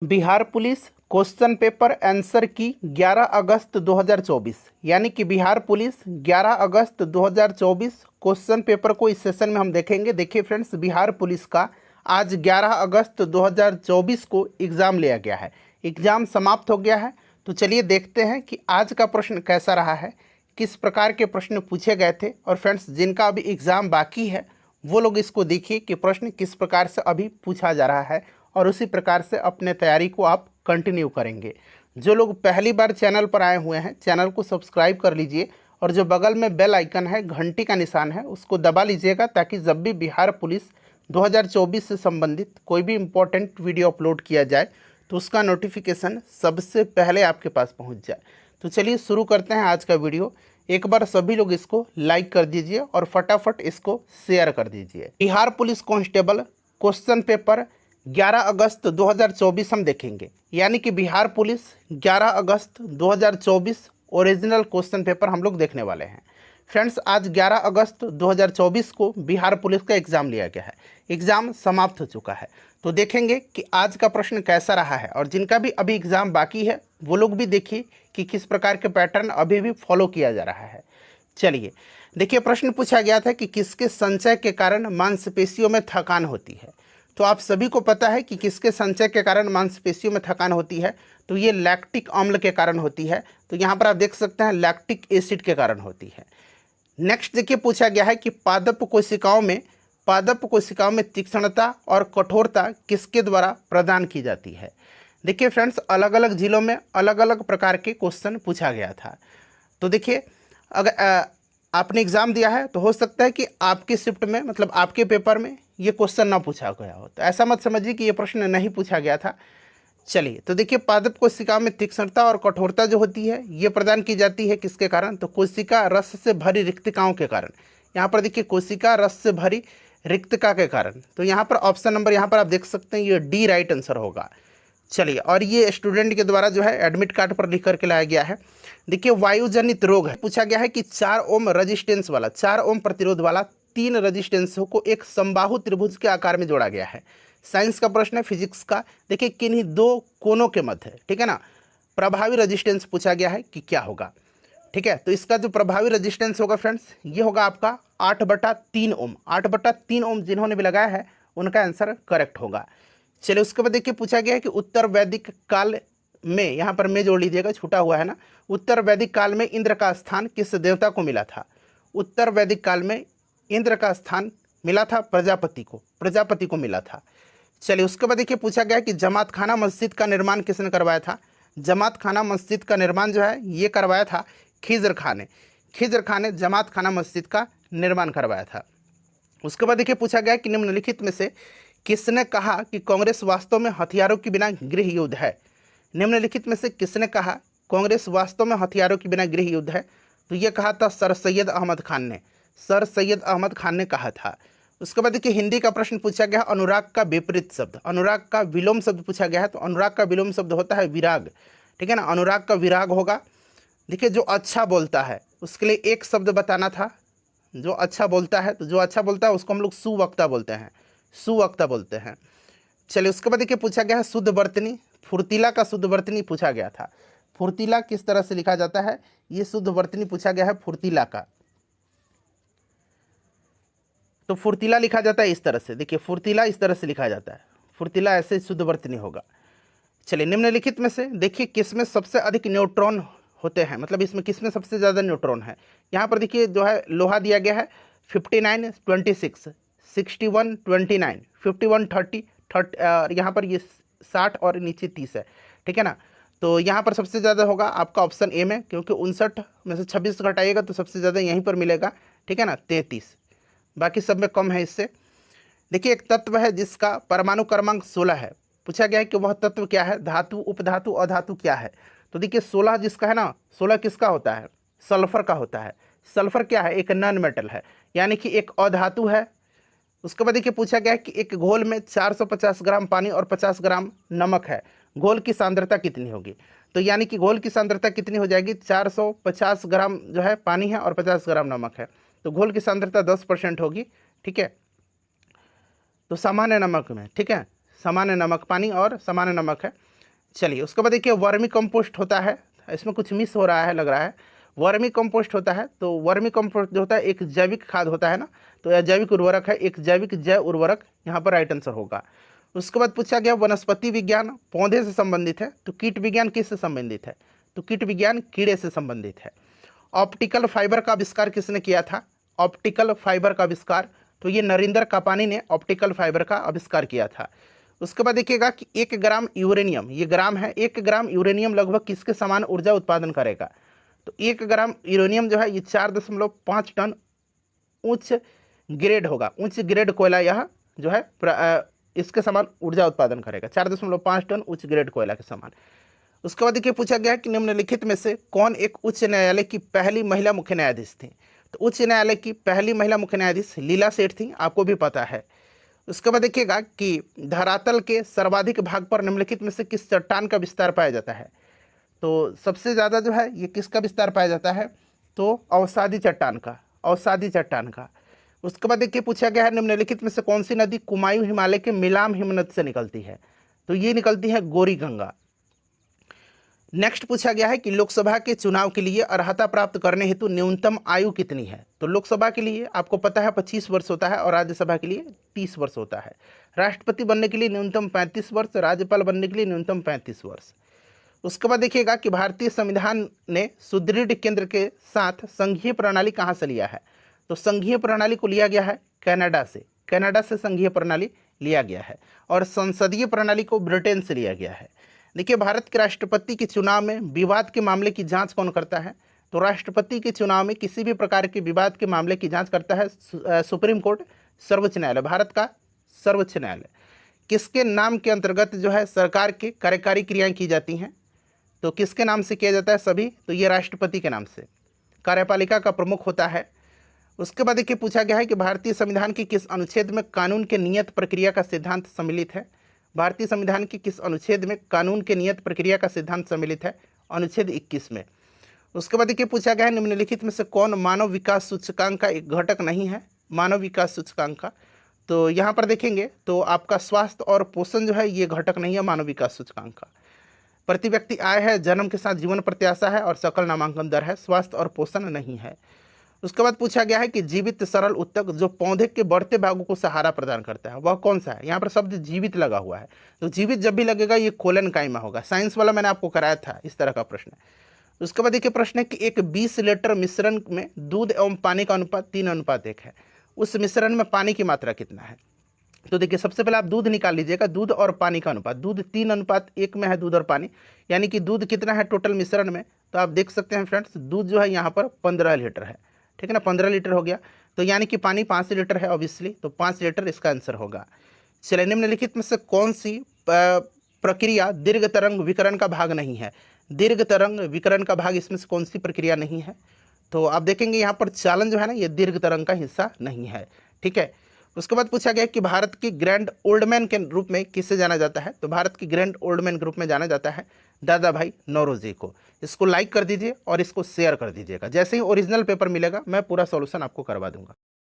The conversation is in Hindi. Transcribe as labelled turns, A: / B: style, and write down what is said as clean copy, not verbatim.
A: Bihar police question paper answer की 11 अगस्त 2024 यानी कि बिहार पुलिस 11 अगस्त 2024 क्वेश्चन पेपर को इस सेशन में हम देखेंगे। देखिए फ्रेंड्स, बिहार पुलिस का आज 11 अगस्त 2024 को एग्ज़ाम लिया गया है। एग्ज़ाम समाप्त हो गया है। तो चलिए देखते हैं कि आज का प्रश्न कैसा रहा है, किस प्रकार के प्रश्न पूछे गए थे। और फ्रेंड्स, जिनका अभी एग्ज़ाम बाकी है वो लोग इसको देखिए कि प्रश्न किस प्रकार से अभी पूछा जा रहा है और उसी प्रकार से अपने तैयारी को आप कंटिन्यू करेंगे। जो लोग पहली बार चैनल पर आए हुए हैं, चैनल को सब्सक्राइब कर लीजिए और जो बगल में बेल आइकन है, घंटी का निशान है, उसको दबा लीजिएगा ताकि जब भी बिहार पुलिस 2024 से संबंधित कोई भी इम्पोर्टेंट वीडियो अपलोड किया जाए तो उसका नोटिफिकेशन सबसे पहले आपके पास पहुंच जाए। तो चलिए शुरू करते हैं आज का वीडियो। एक बार सभी लोग इसको लाइक कर दीजिए और फटाफट इसको शेयर कर दीजिए। Bihar police constable question paper 11 अगस्त 2024 हम देखेंगे, यानी कि बिहार पुलिस 11 अगस्त 2024 ओरिजिनल क्वेश्चन पेपर हम लोग देखने वाले हैं। फ्रेंड्स, आज 11 अगस्त 2024 को बिहार पुलिस का एग्ज़ाम लिया गया है। एग्ज़ाम समाप्त हो चुका है। तो देखेंगे कि आज का प्रश्न कैसा रहा है और जिनका भी अभी एग्ज़ाम बाकी है वो लोग भी देखिए कि किस प्रकार के पैटर्न अभी भी फॉलो किया जा रहा है। चलिए देखिए, प्रश्न पूछा गया था कि किसके संचय के कारण मांसपेशियों में थकान होती है। तो आप सभी को पता है कि किसके संचय के कारण मांसपेशियों में थकान होती है। तो ये लैक्टिक अम्ल के कारण होती है। तो यहाँ पर आप देख सकते हैं लैक्टिक एसिड के कारण होती है। नेक्स्ट देखिए, पूछा गया है कि पादप कोशिकाओं में तीक्ष्णता और कठोरता किसके द्वारा प्रदान की जाती है। देखिए फ्रेंड्स, अलग अलग जिलों में अलग अलग प्रकार के क्वेश्चन पूछा गया था। तो देखिए, अगर आपने एग्ज़ाम दिया है तो हो सकता है कि आपके शिफ्ट में, मतलब आपके पेपर में ये क्वेश्चन ना पूछा गया हो। तो ऐसा मत समझिए कि ये प्रश्न नहीं पूछा गया था। चलिए, तो देखिए, पादप कोशिका में तीक्ष्णता और कठोरता जो होती है ये प्रदान की जाती है किसके कारण, तो कोशिका रस से भरी रिक्तिकाओं के कारण। यहाँ पर देखिए, कोशिका रस से भरी रिक्तिका के कारण। तो यहाँ पर ऑप्शन नंबर यहाँ पर आप देख सकते हैं, ये डी राइट आंसर होगा। चलिए, और ये स्टूडेंट के द्वारा जो है एडमिट कार्ड पर लिख करके लाया गया है। देखिए, वायुजनित रोग है। पूछा गया है कि 4 ओम रेजिस्टेंस वाला, 4 ओम प्रतिरोध वाला 3 रेजिस्टेंसों को एक समबाहु त्रिभुज के आकार में जोड़ा गया है। साइंस का प्रश्न है, फिजिक्स का। देखिए, किन्हीं दो कोनों के मध्य, ठीक है ना, प्रभावी रेजिस्टेंस पूछा गया है कि क्या होगा। ठीक है, तो इसका जो प्रभावी रेजिस्टेंस होगा फ्रेंड्स, ये होगा आपका 8/3 ओम। 8/3 ओम जिन्होंने भी लगाया है उनका आंसर करेक्ट होगा। चलिए, उसके बाद देखिए, पूछा गया है कि उत्तर वैदिक काल में, यहाँ पर में जोड़ लीजिएगा, छूटा हुआ है ना, उत्तर वैदिक काल में इंद्र का स्थान किस देवता को मिला था। उत्तर वैदिक काल में इंद्र का स्थान मिला था प्रजापति को मिला था। चलिए, उसके बाद देखिए, पूछा गया कि जमात खाना मस्जिद का निर्माण किसने करवाया था। जमात खाना मस्जिद का निर्माण जो है ये करवाया था खिजर खान ने जमात खाना मस्जिद का निर्माण करवाया था। उसके बाद देखिए, पूछा गया कि निम्नलिखित में से किसने कहा कि कांग्रेस वास्तव में हथियारों के बिना गृह युद्ध है। निम्नलिखित में से किसने कहा कांग्रेस वास्तव में हथियारों के बिना गृह युद्ध है। तो ये कहा था सर सैयद अहमद खान ने कहा था। उसके बाद देखिए, हिंदी का प्रश्न पूछा गया, अनुराग का विपरीत शब्द, अनुराग का विलोम शब्द पूछा गया है। तो अनुराग का विलोम शब्द होता है विराग, ठीक है ना, अनुराग का विराग होगा। देखिए, जो अच्छा बोलता है उसके लिए एक शब्द बताना था, जो अच्छा बोलता है। तो जो अच्छा बोलता है उसको हम लोग सुवक्ता बोलते हैं। चलिए, उसके बाद देखिए, पूछा गया है शुद्ध वर्तनी, फुर्तीला का शुद्ध वर्तनी पूछा गया था। फुर्तीला किस तरह से लिखा जाता है, ये शुद्ध वर्तनी पूछा गया है फुर्तीला का। तो फुर्तीला लिखा जाता है इस तरह से, देखिए फुर्तीला इस तरह से लिखा जाता है, फुर्तीला ऐसे शुद्ध वर्तनी होगा। चलिए, निम्नलिखित में से देखिए किसमें सबसे अधिक न्यूट्रॉन होते हैं, मतलब इसमें किसमें सबसे ज़्यादा न्यूट्रॉन है। यहाँ पर देखिए जो है लोहा दिया गया है 59-26, 61-29, 51-30, यहाँ पर ये 60 और नीचे 30 है, ठीक है ना। तो यहाँ पर सबसे ज़्यादा होगा आपका ऑप्शन ए में, क्योंकि 59 में से 26 घटाइएगा तो सबसे ज़्यादा यहीं पर मिलेगा, ठीक है ना, 33। बाकी सब में कम है इससे। देखिए, एक तत्व है जिसका परमाणु क्रमांक 16 है। पूछा गया है कि वह तत्व क्या है, धातु, उपधातु, अधातु क्या है। तो देखिए 16 जिसका है ना, 16 किसका होता है, सल्फर का होता है। सल्फर क्या है, एक नॉन मेटल है, यानी कि एक अधातु है। उसके बाद देखिए, पूछा गया है कि एक घोल में 450 ग्राम पानी और 50 ग्राम नमक है, घोल की सांद्रता कितनी होगी। तो यानी कि घोल की सांद्रता कितनी हो जाएगी, 450 ग्राम जो है पानी है और 50 ग्राम नमक है, तो घोल की सांद्रता 10% होगी, ठीक है। तो सामान्य नमक में, ठीक है, सामान्य नमक, पानी और सामान्य नमक है। चलिए उसके बाद देखिए वर्मी कंपोस्ट होता है, इसमें कुछ मिस हो रहा है लग रहा है। वर्मी कंपोस्ट होता है, तो वर्मी कंपोस्ट जो होता है एक जैविक खाद होता है ना, तो यह जैविक उर्वरक है, एक जैविक जैव उर्वरक यहाँ पर राइट आंसर होगा। उसके बाद पूछा गया वनस्पति विज्ञान पौधे से संबंधित है, तो कीट विज्ञान किससे संबंधित है, तो कीट विज्ञान कीड़े से संबंधित है। ऑप्टिकल फाइबर का आविष्कार किसने किया था, ऑप्टिकल फाइबर का आविष्कार, तो ये नरेंद्र कापानी ने ऑप्टिकल फाइबर का आविष्कार किया था। उसके बाद देखिएगा कि 1 ग्राम यूरेनियम, ये ग्राम है, 1 ग्राम यूरेनियम लगभग किसके समान ऊर्जा उत्पादन करेगा, तो 1 ग्राम यूरेनियम जो है ये 4.5 टन उच्च ग्रेड होगा, उच्च ग्रेड कोयला यह जो है इसके समान ऊर्जा उत्पादन करेगा, 4.5 टन उच्च ग्रेड कोयला के समान। उसके बाद देखिए पूछा गया है कि निम्नलिखित में से कौन एक उच्च न्यायालय की पहली महिला मुख्य न्यायाधीश थी, तो उच्च न्यायालय की पहली महिला मुख्य न्यायाधीश लीला सेठ थी, आपको भी पता है। उसके बाद देखिएगा कि धरातल के सर्वाधिक भाग पर निम्नलिखित में से किस चट्टान का विस्तार पाया जाता है, तो सबसे ज़्यादा जो है ये किसका विस्तार पाया जाता है, तो अवसादी चट्टान का, अवसादी चट्टान का। उसके बाद देखिए पूछा गया है निम्नलिखित में से कौन सी नदी कुमायूं हिमालय के मिलाम हिमनद से निकलती है, तो ये निकलती है गौरी गंगा। नेक्स्ट पूछा गया है कि लोकसभा के चुनाव के लिए अर्हता प्राप्त करने हेतु न्यूनतम आयु कितनी है, तो लोकसभा के लिए आपको पता है 25 वर्ष होता है और राज्यसभा के लिए 30 वर्ष होता है। राष्ट्रपति बनने के लिए न्यूनतम 35 वर्ष, राज्यपाल बनने के लिए न्यूनतम 35 वर्ष। उसके बाद देखिएगा कि भारतीय संविधान ने सुदृढ़ केंद्र के साथ संघीय प्रणाली कहाँ से लिया है, तो संघीय प्रणाली को लिया गया है कनाडा से, कनाडा से संघीय प्रणाली लिया गया है, और संसदीय प्रणाली को ब्रिटेन से लिया गया है। देखिए भारत के राष्ट्रपति के चुनाव में विवाद के मामले की जांच कौन करता है, तो राष्ट्रपति के चुनाव में किसी भी प्रकार के विवाद के मामले की जांच करता है सुप्रीम कोर्ट, सर्वोच्च न्यायालय, भारत का सर्वोच्च न्यायालय। किसके नाम के अंतर्गत जो है सरकार की कार्यकारी क्रियाएं की जाती हैं, तो किसके नाम से किया जाता है सभी, तो ये राष्ट्रपति के नाम से, कार्यपालिका का प्रमुख होता है। उसके बाद देखिए पूछा गया है कि भारतीय संविधान के किस अनुच्छेद में कानून के नियत प्रक्रिया का सिद्धांत सम्मिलित है, भारतीय संविधान के किस अनुच्छेद में कानून के नियत प्रक्रिया का सिद्धांत सम्मिलित है, अनुच्छेद 21 में। उसके बाद देखिए पूछा गया है निम्नलिखित में से कौन मानव विकास सूचकांक का एक घटक नहीं है, मानव विकास सूचकांक का, तो यहाँ पर देखेंगे तो आपका स्वास्थ्य और पोषण जो है ये घटक नहीं है मानव विकास सूचकांक का। प्रति व्यक्ति आय है, जन्म के साथ जीवन प्रत्याशा है और सकल नामांकन दर है, स्वास्थ्य और पोषण नहीं है। उसके बाद पूछा गया है कि जीवित सरल उत्तक जो पौधे के बढ़ते भागों को सहारा प्रदान करता है वह कौन सा है, यहाँ पर शब्द जीवित लगा हुआ है, तो जीवित जब भी लगेगा ये कोलन काइमा होगा, साइंस वाला मैंने आपको कराया था इस तरह का प्रश्न। उसके बाद देखिए प्रश्न है कि एक 20 लीटर मिश्रण में दूध एवं पानी का अनुपात 3:1 है, उस मिश्रण में पानी की मात्रा कितना है, तो देखिए सबसे पहले आप दूध निकाल लीजिएगा, दूध और पानी का अनुपात, दूध 3:1 में है दूध और पानी, यानी कि दूध कितना है टोटल मिश्रण में, तो आप देख सकते हैं फ्रेंड्स दूध जो है यहाँ पर 15 लीटर है, ठीक है ना, 15 लीटर हो गया, तो यानी कि पानी 5 लीटर है ऑब्वियसली, तो 5 लीटर इसका आंसर होगा। चलिए निम्नलिखित में से कौन सी प्रक्रिया दीर्घ तरंग विकिरण का भाग नहीं है, दीर्घ तरंग विकिरण का भाग इसमें से कौन सी प्रक्रिया नहीं है, तो आप देखेंगे यहाँ पर चालन जो है ना ये दीर्घ तरंग का हिस्सा नहीं है, ठीक है। उसके बाद पूछा गया कि भारत की ग्रैंड ओल्ड मैन के रूप में किसे जाना जाता है, तो भारत की ग्रैंड ओल्ड मैन के रूप में जाना जाता है दादा भाई नौरोजी को। इसको लाइक कर दीजिए और इसको शेयर कर दीजिएगा, जैसे ही ओरिजिनल पेपर मिलेगा मैं पूरा सॉल्यूशन आपको करवा दूंगा।